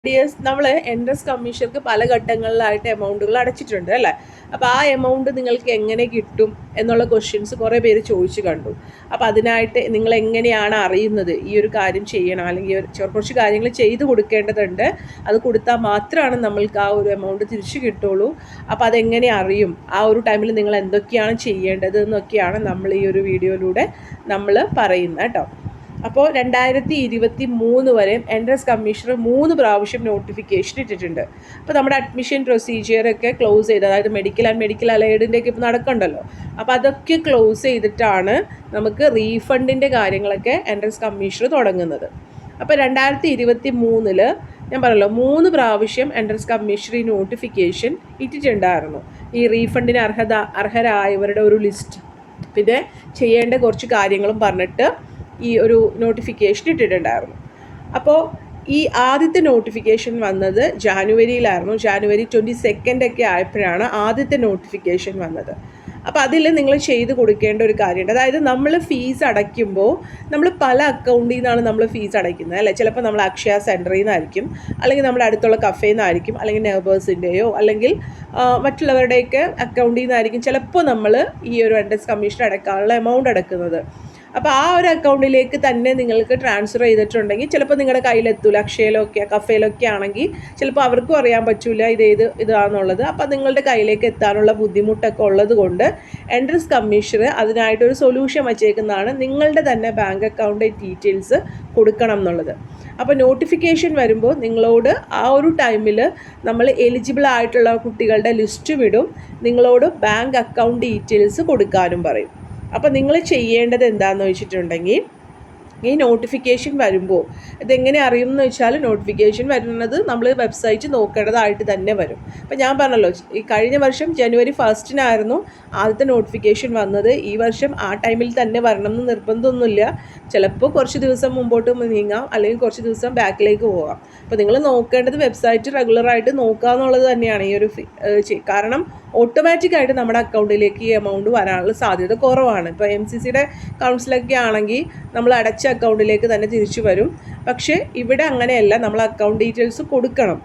നമ്മൾ എൻട്രൻസ് കമ്മീഷർക്ക് പല ഘട്ടങ്ങളിലായിട്ട് എമൗണ്ടുകൾ അടച്ചിട്ടുണ്ട് അല്ലേ. അപ്പോൾ ആ എമൗണ്ട് നിങ്ങൾക്ക് എങ്ങനെ കിട്ടും എന്നുള്ള ക്വസ്റ്റ്യൻസ് കുറേ പേര് ചോദിച്ചു കണ്ടു. അപ്പോൾ അതിനായിട്ട് നിങ്ങൾ എങ്ങനെയാണ് അറിയുന്നത് ഈ ഒരു കാര്യം ചെയ്യണം, അല്ലെങ്കിൽ കുറച്ച് കാര്യങ്ങൾ ചെയ്തു കൊടുക്കേണ്ടതുണ്ട്, അത് കൊടുത്താൽ മാത്രമാണ് നമ്മൾക്ക് ആ ഒരു എമൗണ്ട് തിരിച്ചു കിട്ടുള്ളൂ. അപ്പോൾ അതെങ്ങനെ അറിയും, ആ ഒരു ടൈമിൽ നിങ്ങൾ എന്തൊക്കെയാണ് ചെയ്യേണ്ടത് എന്നൊക്കെയാണ് നമ്മൾ ഈ ഒരു വീഡിയോയിലൂടെ നമ്മൾ പറയുന്നത് കേട്ടോ. അപ്പോൾ 2023 വരെ എൻട്രൻസ് കമ്മീഷണർ 3 പ്രാവശ്യം നോട്ടിഫിക്കേഷൻ ഇട്ടിട്ടുണ്ട്. അപ്പോൾ നമ്മുടെ അഡ്മിഷൻ പ്രൊസീജിയറൊക്കെ ക്ലോസ് ചെയ്ത്, അതായത് മെഡിക്കൽ ആൻഡ് മെഡിക്കൽ അലൈഡിൻ്റെയൊക്കെ ഇപ്പോൾ നടക്കണ്ടല്ലോ, അപ്പോൾ അതൊക്കെ ക്ലോസ് ചെയ്തിട്ടാണ് നമുക്ക് റീഫണ്ടിൻ്റെ കാര്യങ്ങളൊക്കെ എൻട്രൻസ് കമ്മീഷണർ തുടങ്ങുന്നത്. അപ്പോൾ 2023 ഞാൻ പറഞ്ഞല്ലോ 3 പ്രാവശ്യം എൻട്രൻസ് കമ്മീഷണർ ഈ നോട്ടിഫിക്കേഷൻ ഇട്ടിട്ടുണ്ടായിരുന്നു. ഈ റീഫണ്ടിന് അർഹരായവരുടെ ഒരു ലിസ്റ്റ്, പിന്നെ ചെയ്യേണ്ട കുറച്ച് കാര്യങ്ങളും പറഞ്ഞിട്ട് ഈ ഒരു നോട്ടിഫിക്കേഷൻ ഇട്ടിട്ടുണ്ടായിരുന്നു. അപ്പോൾ ഈ ആദ്യത്തെ നോട്ടിഫിക്കേഷൻ വന്നത് ജാനുവരിയിലായിരുന്നു. ജാനുവരി 22 ആയപ്പോഴാണ് ആദ്യത്തെ നോട്ടിഫിക്കേഷൻ വന്നത്. അപ്പോൾ അതിൽ നിങ്ങൾ ചെയ്ത് കൊടുക്കേണ്ട ഒരു കാര്യമുണ്ട്. അതായത് നമ്മൾ ഫീസ് അടയ്ക്കുമ്പോൾ നമ്മൾ പല അക്കൗണ്ടിൽ നിന്നാണ് നമ്മൾ ഫീസ് അടയ്ക്കുന്നത് അല്ലേ. ചിലപ്പോൾ നമ്മൾ അക്ഷയ സെൻറ്ററിൽ നിന്നായിരിക്കും, അല്ലെങ്കിൽ നമ്മുടെ അടുത്തുള്ള കഫേയിൽ നിന്നായിരിക്കും, അല്ലെങ്കിൽ നെയ്ബേഴ്സിൻ്റെയോ അല്ലെങ്കിൽ മറ്റുള്ളവരുടെയൊക്കെ അക്കൗണ്ടിൽ നിന്നായിരിക്കും ചിലപ്പോൾ നമ്മൾ ഈ ഒരു എൻട്രൻസ് കമ്മീഷൻ അടയ്ക്കാനുള്ള എമൗണ്ട് അടയ്ക്കുന്നത്. അപ്പോൾ ആ ഒരു അക്കൗണ്ടിലേക്ക് തന്നെ നിങ്ങൾക്ക് ട്രാൻസ്ഫർ ചെയ്തിട്ടുണ്ടെങ്കിൽ ചിലപ്പോൾ നിങ്ങളുടെ കയ്യിലെത്തൂല. അക്ഷയയിലൊക്കെ കഫേയിലൊക്കെ ആണെങ്കിൽ ചിലപ്പോൾ അവർക്കും അറിയാൻ പറ്റില്ല ഇതാണെന്നുള്ളത്. അപ്പോൾ നിങ്ങളുടെ കയ്യിലേക്ക് എത്താനുള്ള ബുദ്ധിമുട്ടൊക്കെ ഉള്ളത് കൊണ്ട് എൻട്രൻസ് കമ്മീഷണർ അതിനായിട്ടൊരു സൊല്യൂഷൻ വച്ചേക്കുന്നതാണ് നിങ്ങളുടെ തന്നെ ബാങ്ക് അക്കൗണ്ട് ഡീറ്റെയിൽസ് കൊടുക്കണം എന്നുള്ളത്. അപ്പോൾ നോട്ടിഫിക്കേഷൻ വരുമ്പോൾ നിങ്ങളോട് ആ ഒരു ടൈമിൽ നമ്മൾ എലിജിബിൾ ആയിട്ടുള്ള കുട്ടികളുടെ ലിസ്റ്റ് വിടും, നിങ്ങളോട് ബാങ്ക് അക്കൗണ്ട് ഡീറ്റെയിൽസ് കൊടുക്കാനും പറയും. അപ്പോൾ നിങ്ങൾ ചെയ്യേണ്ടത് എന്താണെന്ന് വെച്ചിട്ടുണ്ടെങ്കിൽ, ഈ നോട്ടിഫിക്കേഷൻ വരുമ്പോൾ ഇതെങ്ങനെ അറിയും എന്ന് വെച്ചാൽ, നോട്ടിഫിക്കേഷൻ വരുന്നത് നമ്മൾ വെബ്സൈറ്റ് നോക്കേണ്ടതായിട്ട് തന്നെ വരും. അപ്പോൾ ഞാൻ പറഞ്ഞല്ലോ, ഈ കഴിഞ്ഞ വർഷം ജനുവരി 1 ആദ്യത്തെ നോട്ടിഫിക്കേഷൻ വന്നത്. ഈ വർഷം ആ ടൈമിൽ തന്നെ വരണം എന്ന് നിർബന്ധമൊന്നുമില്ല. ചിലപ്പോൾ കുറച്ച് ദിവസം മുമ്പോട്ട് നീങ്ങാം, അല്ലെങ്കിൽ കുറച്ച് ദിവസം ബാക്കിലേക്ക് പോകാം. അപ്പോൾ നിങ്ങൾ നോക്കേണ്ടത് വെബ്സൈറ്റ് റെഗുലറായിട്ട് നോക്കുക എന്നുള്ളത് തന്നെയാണ് ഈ ഒരു കാരണം ഓട്ടോമാറ്റിക്കായിട്ട് നമ്മുടെ അക്കൗണ്ടിലേക്ക് ഈ എമൗണ്ട് വരാനുള്ള സാധ്യത കുറവാണ്. ഇപ്പോൾ MCCയുടെ കൗൺസിലൊക്കെ ആണെങ്കിൽ നമ്മൾ അടച്ച അക്കൗണ്ടിലേക്ക് തന്നെ തിരിച്ചു വരും. പക്ഷേ ഇവിടെ അങ്ങനെയല്ല, നമ്മൾ അക്കൗണ്ട് ഡീറ്റെയിൽസ് കൊടുക്കണം.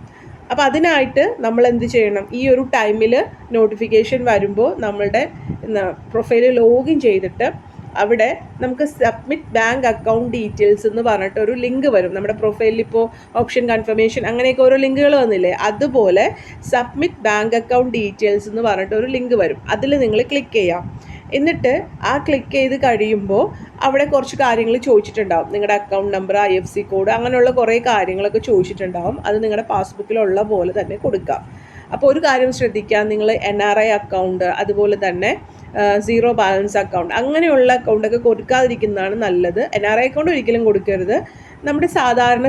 അപ്പോൾ അതിനായിട്ട് നമ്മൾ എന്ത് ചെയ്യണം, ഈ ഒരു ടൈമിൽ നോട്ടിഫിക്കേഷൻ വരുമ്പോൾ നമ്മളുടെ പ്രൊഫൈലിൽ ലോഗിൻ ചെയ്തിട്ട് അവിടെ നമുക്ക് സബ്മിറ്റ് ബാങ്ക് അക്കൗണ്ട് ഡീറ്റെയിൽസ് എന്ന് പറഞ്ഞിട്ട് ഒരു ലിങ്ക് വരും. നമ്മുടെ പ്രൊഫൈലിൽ ഇപ്പോൾ ഓപ്ഷൻ കൺഫർമേഷൻ അങ്ങനെയൊക്കെ ഓരോ ലിങ്കുകൾ വന്നില്ലേ, അതുപോലെ സബ്മിറ്റ് ബാങ്ക് അക്കൗണ്ട് ഡീറ്റെയിൽസ് എന്ന് പറഞ്ഞിട്ട് ഒരു ലിങ്ക് വരും. അതിൽ നിങ്ങൾ ക്ലിക്ക് ചെയ്യാം. എന്നിട്ട് ആ ക്ലിക്ക് ചെയ്ത് കഴിയുമ്പോൾ അവിടെ കുറച്ച് കാര്യങ്ങൾ ചോദിച്ചിട്ടുണ്ടാവും. നിങ്ങളുടെ അക്കൗണ്ട് നമ്പർ, IFSC കോഡ്, അങ്ങനെയുള്ള കുറേ കാര്യങ്ങളൊക്കെ ചോദിച്ചിട്ടുണ്ടാവും. അത് നിങ്ങളുടെ പാസ്ബുക്കിലുള്ള പോലെ തന്നെ കൊടുക്കാം. അപ്പോൾ ഒരു കാര്യം ശ്രദ്ധിക്കുക, നിങ്ങൾ NRI അക്കൗണ്ട്, അതുപോലെ തന്നെ സീറോ ബാലൻസ് അക്കൗണ്ട്, അങ്ങനെയുള്ള അക്കൗണ്ടൊക്കെ കൊടുക്കാതിരിക്കുന്നതാണ് നല്ലത്. NRI അക്കൗണ്ട് ഒരിക്കലും കൊടുക്കരുത്. നമ്മുടെ സാധാരണ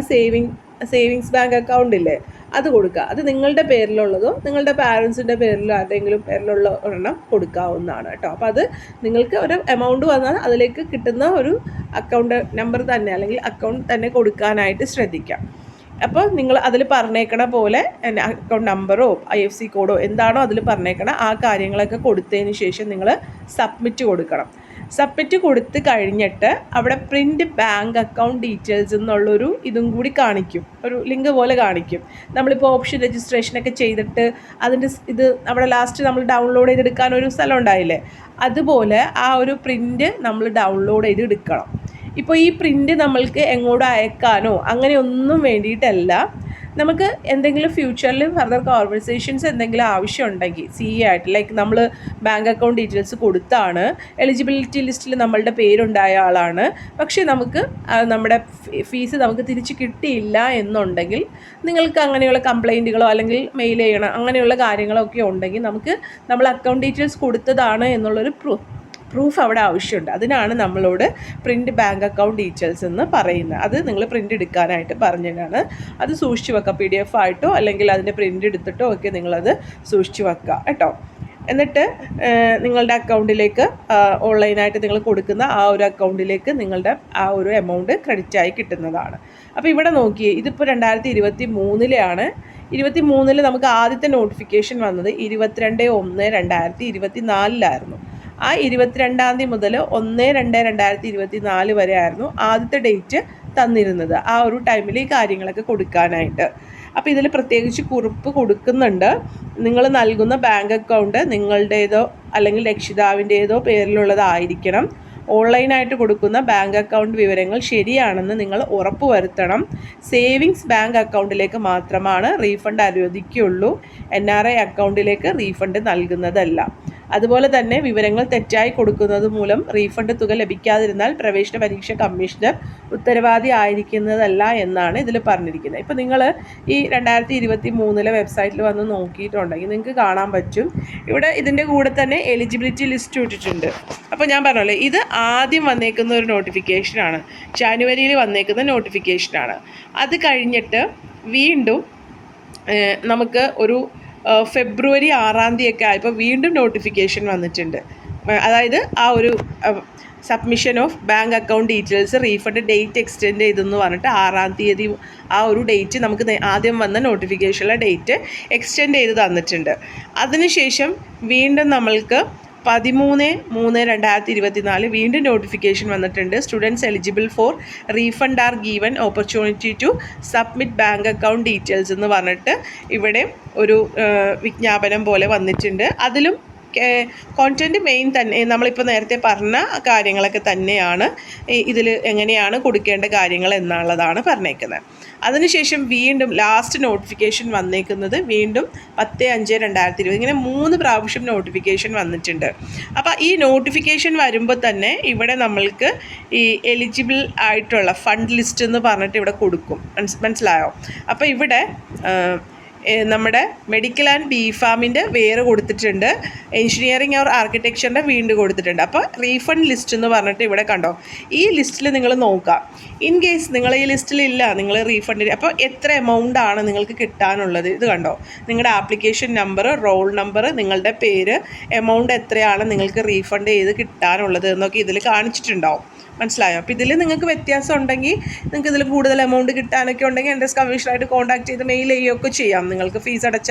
സേവിങ്സ് ബാങ്ക് അക്കൗണ്ട് ഇല്ലേ, അത് കൊടുക്കുക. അത് നിങ്ങളുടെ പേരിലുള്ളതോ നിങ്ങളുടെ പാരൻസിൻ്റെ പേരിലോ ആരുടെയെങ്കിലും പേരിലുള്ള ഒരെണ്ണം കൊടുക്കാവുന്നതാണ് കേട്ടോ. അപ്പോൾ അത് നിങ്ങൾക്ക് ഒരു എമൗണ്ട് വന്നാൽ അതിലേക്ക് കിട്ടുന്ന ഒരു അക്കൗണ്ട് നമ്പർ തന്നെ, അല്ലെങ്കിൽ അക്കൗണ്ട് തന്നെ കൊടുക്കാനായിട്ട് ശ്രദ്ധിക്കാം. അപ്പോൾ നിങ്ങൾ അതിൽ പറഞ്ഞേക്കണ പോലെ അക്കൗണ്ട് നമ്പറോ IFSC കോഡോ എന്താണോ അതിൽ പറഞ്ഞേക്കണം, ആ കാര്യങ്ങളൊക്കെ കൊടുത്തതിന് ശേഷം നിങ്ങൾ സബ്മിറ്റ് കൊടുക്കണം. സബ്മിറ്റ് കൊടുത്ത് കഴിഞ്ഞിട്ട് അവിടെ പ്രിൻറ്റ് ബാങ്ക് അക്കൗണ്ട് ഡീറ്റെയിൽസ് എന്നുള്ളൊരു ഇതും കൂടി കാണിക്കും, ഒരു ലിങ്ക് പോലെ കാണിക്കും. നമ്മളിപ്പോൾ ഓപ്ഷൻ രജിസ്ട്രേഷനൊക്കെ ചെയ്തിട്ട് അതിൻ്റെ ഇത് അവിടെ ലാസ്റ്റ് നമ്മൾ ഡൗൺലോഡ് ചെയ്തെടുക്കാനൊരു സ്ഥലം ഉണ്ടായില്ലേ, അതുപോലെ ആ ഒരു പ്രിൻറ്റ് നമ്മൾ ഡൗൺലോഡ് ചെയ്തെടുക്കണം. ഇപ്പോൾ ഈ പ്രിൻ്റ് നമ്മൾക്ക് എങ്ങോട്ട് അയക്കാനോ അങ്ങനെയൊന്നും വേണ്ടിയിട്ടല്ല. നമുക്ക് എന്തെങ്കിലും ഫ്യൂച്ചറിൽ ഫർദർ കോൺവെർസേഷൻസ് എന്തെങ്കിലും ആവശ്യമുണ്ടെങ്കിൽ CA ആയിട്ട്, ലൈക്ക് നമ്മൾ ബാങ്ക് അക്കൗണ്ട് ഡീറ്റെയിൽസ് കൊടുത്താണ്, എലിജിബിലിറ്റി ലിസ്റ്റിൽ നമ്മളുടെ പേരുണ്ടായ ആളാണ്, പക്ഷേ നമുക്ക് നമ്മുടെ ഫീസ് നമുക്ക് തിരിച്ച് കിട്ടിയില്ല എന്നുണ്ടെങ്കിൽ, നിങ്ങൾക്ക് അങ്ങനെയുള്ള കംപ്ലൈൻറ്റുകളോ അല്ലെങ്കിൽ മെയിൽ ചെയ്യണം അങ്ങനെയുള്ള കാര്യങ്ങളൊക്കെ ഉണ്ടെങ്കിൽ, നമുക്ക് നമ്മൾ അക്കൗണ്ട് ഡീറ്റെയിൽസ് കൊടുത്തതാണ് എന്നുള്ളൊരു പ്രൂഫ് അവിടെ ആവശ്യമുണ്ട്. അതിനാണ് നമ്മളോട് പ്രിൻറ്റ് ബാങ്ക് അക്കൗണ്ട് ഡീറ്റെയിൽസ് എന്ന് പറയുന്നത്. അത് നിങ്ങൾ പ്രിൻ്റ് എടുക്കാനായിട്ട് പറഞ്ഞതാണ്. അത് സൂക്ഷിച്ച് വെക്കുക, PDF ആയിട്ടോ അല്ലെങ്കിൽ അതിൻ്റെ പ്രിൻ്റ് എടുത്തിട്ടോ ഒക്കെ നിങ്ങളത് സൂക്ഷിച്ച് വെക്കുക കേട്ടോ. എന്നിട്ട് നിങ്ങളുടെ അക്കൗണ്ടിലേക്ക് ഓൺലൈനായിട്ട് നിങ്ങൾ കൊടുക്കുന്ന ആ ഒരു അക്കൗണ്ടിലേക്ക് നിങ്ങളുടെ ആ ഒരു എമൗണ്ട് ക്രെഡിറ്റായി കിട്ടുന്നതാണ്. അപ്പോൾ ഇവിടെ നോക്കിയേ, ഇതിപ്പോൾ 2023 23 നമുക്ക് ആദ്യത്തെ നോട്ടിഫിക്കേഷൻ വന്നത് 22/1/2024 ആ 22 മുതൽ 1/2/2024 വരെ ആയിരുന്നു ആദ്യത്തെ ഡേറ്റ് തന്നിരുന്നത്. ആ ഒരു ടൈമിൽ ഈ കാര്യങ്ങളൊക്കെ കൊടുക്കാനായിട്ട്. അപ്പോൾ ഇതിൽ പ്രത്യേകിച്ച് കുറിപ്പ് കൊടുക്കുന്നുണ്ട്. നിങ്ങൾ നൽകുന്ന ബാങ്ക് അക്കൗണ്ട് നിങ്ങളുടേതോ അല്ലെങ്കിൽ രക്ഷിതാവിൻ്റേതോ പേരിലുള്ളതായിരിക്കണം. ഓൺലൈനായിട്ട് കൊടുക്കുന്ന ബാങ്ക് അക്കൗണ്ട് വിവരങ്ങൾ ശരിയാണെന്ന് നിങ്ങൾ ഉറപ്പുവരുത്തണം. സേവിങ്സ് ബാങ്ക് അക്കൗണ്ടിലേക്ക് മാത്രമാണ് റീഫണ്ട് അനുവദിക്കുകയുള്ളൂ. NRI അക്കൗണ്ടിലേക്ക് റീഫണ്ട് നൽകുന്നതല്ല. അതുപോലെ തന്നെ വിവരങ്ങൾ തെറ്റായി കൊടുക്കുന്നത് മൂലം റീഫണ്ട് തുക ലഭിക്കാതിരുന്നാൽ പ്രവേശന പരീക്ഷ കമ്മീഷണർ ഉത്തരവാദി ആയിരിക്കുന്നതല്ല എന്നാണ് ഇതിൽ പറഞ്ഞിരിക്കുന്നത്. ഇപ്പോൾ നിങ്ങൾ ഈ 2023 വെബ്സൈറ്റിൽ വന്ന് നോക്കിയിട്ടുണ്ടെങ്കിൽ നിങ്ങൾക്ക് കാണാൻ പറ്റും. ഇവിടെ ഇതിൻ്റെ കൂടെ തന്നെ എലിജിബിലിറ്റി ലിസ്റ്റ് ഇട്ടിട്ടുണ്ട്. അപ്പോൾ ഞാൻ പറഞ്ഞല്ലോ, ഇത് ആദ്യം വന്നേക്കുന്ന ഒരു നോട്ടിഫിക്കേഷനാണ്, ജാനുവരിയിൽ വന്നേക്കുന്ന നോട്ടിഫിക്കേഷനാണ്. അത് കഴിഞ്ഞിട്ട് വീണ്ടും നമുക്ക് ഒരു ഫെബ്രുവരി 6-ാം തീയതി ആയപ്പോൾ വീണ്ടും നോട്ടിഫിക്കേഷൻ വന്നിട്ടുണ്ട്. അതായത് ആ ഒരു submission of bank account details refund date extend ചെയ്തെന്ന് പറഞ്ഞിട്ട് 6-ാം തീയതി ആ ഒരു ഡേറ്റ് നമുക്ക് ആദ്യം വന്ന നോട്ടിഫിക്കേഷനിലെ ഡേറ്റ് എക്സ്റ്റെൻഡ് ചെയ്ത് തന്നിട്ടുണ്ട്. അതിനുശേഷം വീണ്ടും നമ്മൾക്ക് 13/3/2024 വീണ്ടും നോട്ടിഫിക്കേഷൻ വന്നിട്ടുണ്ട്. Students eligible for refund are given opportunity to submit bank account details എന്ന് പറഞ്ഞിട്ട് ഇവിടെ ഒരു വിജ്ഞാപനം പോലെ വന്നിട്ടുണ്ട്. അതിലും കോണ്ടൻറ്റ് മെയിൻ തന്നെ നമ്മളിപ്പോൾ നേരത്തെ പറഞ്ഞ കാര്യങ്ങളൊക്കെ തന്നെയാണ്. ഇതിൽ എങ്ങനെയാണ് കൊടുക്കേണ്ട കാര്യങ്ങൾ എന്നുള്ളതാണ് പറഞ്ഞേക്കുന്നത്. അതിനുശേഷം വീണ്ടും ലാസ്റ്റ് നോട്ടിഫിക്കേഷൻ വന്നേക്കുന്നത് വീണ്ടും 10/5/2020 ഇങ്ങനെ 3 പ്രാവശ്യം നോട്ടിഫിക്കേഷൻ വന്നിട്ടുണ്ട്. അപ്പോൾ ഈ നോട്ടിഫിക്കേഷൻ വരുമ്പോൾ തന്നെ ഇവിടെ നമ്മൾക്ക് ഈ എലിജിബിൾ ആയിട്ടുള്ള ഫണ്ട് ലിസ്റ്റ് എന്ന് പറഞ്ഞിട്ട് ഇവിടെ കൊടുക്കും. മനസ്സിലായോ? അപ്പോൾ ഇവിടെ നമ്മുടെ മെഡിക്കൽ ആൻഡ് BPharmൻ്റെ വേറെ കൊടുത്തിട്ടുണ്ട്, എഞ്ചിനീയറിംഗ് ഓർ ആർക്കിടെക്ചറിൻ്റെ വീണ്ടും കൊടുത്തിട്ടുണ്ട്. അപ്പോൾ റീഫണ്ട് ലിസ്റ്റ് എന്ന് പറഞ്ഞിട്ട് ഇവിടെ കണ്ടോ, ഈ ലിസ്റ്റിൽ നിങ്ങൾ നോക്കുക. ഇൻ കേസ് നിങ്ങൾ ഈ ലിസ്റ്റിലില്ല, നിങ്ങൾ റീഫണ്ട് അപ്പോൾ എത്ര എമൗണ്ട് ആണ് നിങ്ങൾക്ക് കിട്ടാനുള്ളത് ഇത് കണ്ടോ. നിങ്ങളുടെ ആപ്ലിക്കേഷൻ നമ്പർ, റോൾ നമ്പർ, നിങ്ങളുടെ പേര്, എമൗണ്ട് എത്രയാണ് നിങ്ങൾക്ക് റീഫണ്ട് ചെയ്ത് കിട്ടാനുള്ളത് എന്നൊക്കെ ഇതിൽ കാണിച്ചിട്ടുണ്ടാവും. മനസ്സിലായോ? അപ്പോൾ ഇതിൽ നിങ്ങൾക്ക് വ്യത്യാസം ഉണ്ടെങ്കിൽ നിങ്ങൾക്ക് ഇതിൽ കൂടുതൽ എമൗണ്ട് കിട്ടാനൊക്കെ ഉണ്ടെങ്കിൽ എൻട്രൻസ് കമ്മീഷനായിട്ട് കോൺടാക്ട് ചെയ്ത് മെയിൽ ചെയ്യുകയൊക്കെ ചെയ്യാം. നിങ്ങൾക്ക് ഫീസ് അടച്ച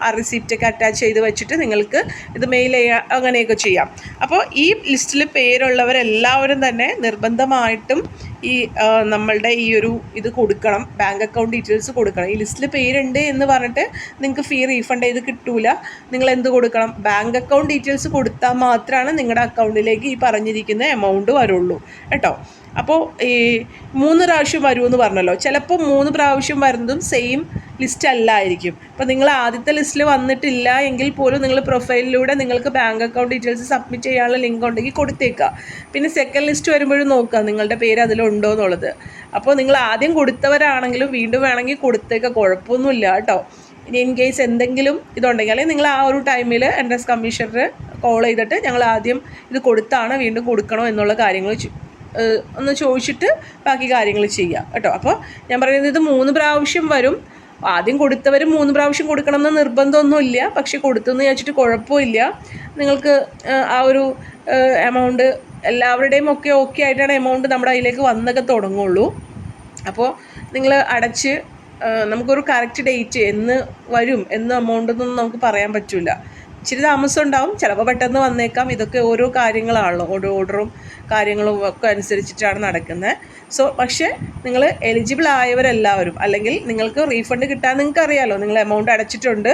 ആ റിസിപ്റ്റൊക്കെ അറ്റാച്ച് ചെയ്ത് വെച്ചിട്ട് നിങ്ങൾക്ക് ഇത് മെയിൽ ചെയ്യുക, അങ്ങനെയൊക്കെ ചെയ്യാം. അപ്പോൾ ഈ ലിസ്റ്റിൽ പേരുള്ളവരെല്ലാവരും തന്നെ നിർബന്ധമായിട്ടും ഈ നമ്മളുടെ ഈ ഒരു ഇത് കൊടുക്കണം, ബാങ്ക് അക്കൗണ്ട് ഡീറ്റെയിൽസ് കൊടുക്കണം. ഈ ലിസ്റ്റിൽ പേരുണ്ട് എന്ന് പറഞ്ഞിട്ട് നിങ്ങൾക്ക് ഫീ റീഫണ്ട് ചെയ്ത് കിട്ടൂല. നിങ്ങൾ എന്ത് കൊടുക്കണം? ബാങ്ക് അക്കൗണ്ട് ഡീറ്റെയിൽസ് കൊടുത്താൽ മാത്രമാണ് നിങ്ങളുടെ അക്കൗണ്ടിലേക്ക് ഈ പറഞ്ഞിരിക്കുന്ന എമൗണ്ട് വരുള്ളൂ കേട്ടോ. അപ്പോൾ ഈ 3 പ്രാവശ്യം വരുമെന്ന് പറഞ്ഞല്ലോ, ചിലപ്പോൾ 3 പ്രാവശ്യം വരുന്നതും സെയിം ലിസ്റ്റ് അല്ലായിരിക്കും. അപ്പോൾ നിങ്ങൾ ആദ്യത്തെ ലിസ്റ്റിൽ വന്നിട്ടില്ല എങ്കിൽ പോലും നിങ്ങൾ പ്രൊഫൈലിലൂടെ നിങ്ങൾക്ക് ബാങ്ക് അക്കൗണ്ട് ഡീറ്റെയിൽസ് സബ്മിറ്റ് ചെയ്യാനുള്ള ലിങ്ക് ഉണ്ടെങ്കിൽ കൊടുത്തേക്കുക. പിന്നെ സെക്കൻഡ് ലിസ്റ്റ് വരുമ്പോഴും നോക്കുക നിങ്ങളുടെ പേര് അതിലുണ്ടോ എന്നുള്ളത്. അപ്പോൾ നിങ്ങൾ ആദ്യം കൊടുത്തവരാണെങ്കിലും വീണ്ടും വേണമെങ്കിൽ കൊടുത്തേക്കുക, കുഴപ്പമൊന്നുമില്ല കേട്ടോ. ഇനി ഇൻ കേസ് എന്തെങ്കിലും ഇതുണ്ടെങ്കിൽ അല്ലെങ്കിൽ നിങ്ങൾ ആ ഒരു ടൈമിൽ എൻട്രൻസ് കമ്മീഷണർ കോൾ ചെയ്തിട്ട് ഞങ്ങൾ ആദ്യം ഇത് കൊടുത്താണ് വീണ്ടും കൊടുക്കണോ എന്നുള്ള കാര്യങ്ങൾ ഒന്ന് ചോദിച്ചിട്ട് ബാക്കി കാര്യങ്ങൾ ചെയ്യുക കേട്ടോ. അപ്പോൾ ഞാൻ പറയുന്നത് ഇത് 3 പ്രാവശ്യം വരും. ആദ്യം കൊടുത്തവർ 3 പ്രാവശ്യം കൊടുക്കണമെന്ന് നിർബന്ധമൊന്നുമില്ല, പക്ഷെ കൊടുത്തെന്ന് വിചാരിച്ചിട്ട് കുഴപ്പമില്ല. നിങ്ങൾക്ക് ആ ഒരു എമൗണ്ട് എല്ലാവരുടെയും ഓക്കെ ആയിട്ടാണ് എമൗണ്ട് നമ്മുടെ അതിലേക്ക് വന്നൊക്കെ തുടങ്ങുള്ളൂ. അപ്പോൾ നിങ്ങൾ അടച്ച് നമുക്കൊരു കറക്റ്റ് ഡേറ്റ് എന്ന് വരും എന്ന് എമൗണ്ടൊന്നും നമുക്ക് പറയാൻ പറ്റില്ല. ഇച്ചിരി താമസം ഉണ്ടാവും, ചിലപ്പോൾ പെട്ടെന്ന് വന്നേക്കാം. ഇതൊക്കെ ഓരോ കാര്യങ്ങളാണല്ലോ, ഓരോ ഓർഡറും കാര്യങ്ങളും ഒക്കെ അനുസരിച്ചിട്ടാണ് നടക്കുന്നത്. പക്ഷേ നിങ്ങൾ എലിജിബിൾ ആയവരെല്ലാവരും, അല്ലെങ്കിൽ നിങ്ങൾക്ക് റീഫണ്ട് കിട്ടാൻ നിങ്ങൾക്ക് അറിയാമല്ലോ, നിങ്ങൾ എമൗണ്ട് അടച്ചിട്ടുണ്ട്,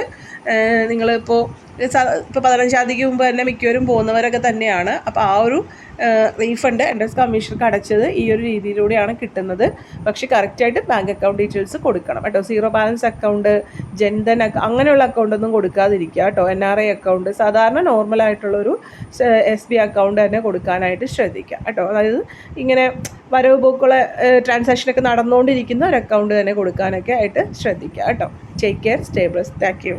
നിങ്ങളിപ്പോൾ 15-ാം തീയതിക്ക് മുമ്പ് തന്നെ മിക്കവരും പോകുന്നവരൊക്കെ തന്നെയാണ്. അപ്പോൾ ആ ഒരു റീഫണ്ട് എൻട്രൻസ് കമ്മീഷണർക്ക് അടച്ചത് ഈ ഒരു രീതിയിലൂടെയാണ് കിട്ടുന്നത്. പക്ഷേ കറക്റ്റായിട്ട് ബാങ്ക് അക്കൗണ്ട് ഡീറ്റെയിൽസ് കൊടുക്കണം കേട്ടോ. സീറോ ബാലൻസ് അക്കൗണ്ട്, ജൻധൻ അങ്ങനെയുള്ള അക്കൗണ്ടൊന്നും കൊടുക്കാതിരിക്കുക കേട്ടോ. NRI അക്കൗണ്ട്, സാധാരണ നോർമലായിട്ടുള്ളൊരു SB അക്കൗണ്ട് തന്നെ കൊടുക്കാനായിട്ട് ശ്രദ്ധിക്കുക കേട്ടോ. അതായത് ഇങ്ങനെ വരവ് പോക്കുള്ള ട്രാൻസാക്ഷനൊക്കെ നടന്നുകൊണ്ടിരിക്കുന്ന ഒരു അക്കൗണ്ട് തന്നെ കൊടുക്കാനൊക്കെ ആയിട്ട് ശ്രദ്ധിക്കുക കേട്ടോ. Take care, stay blessed. Thank you.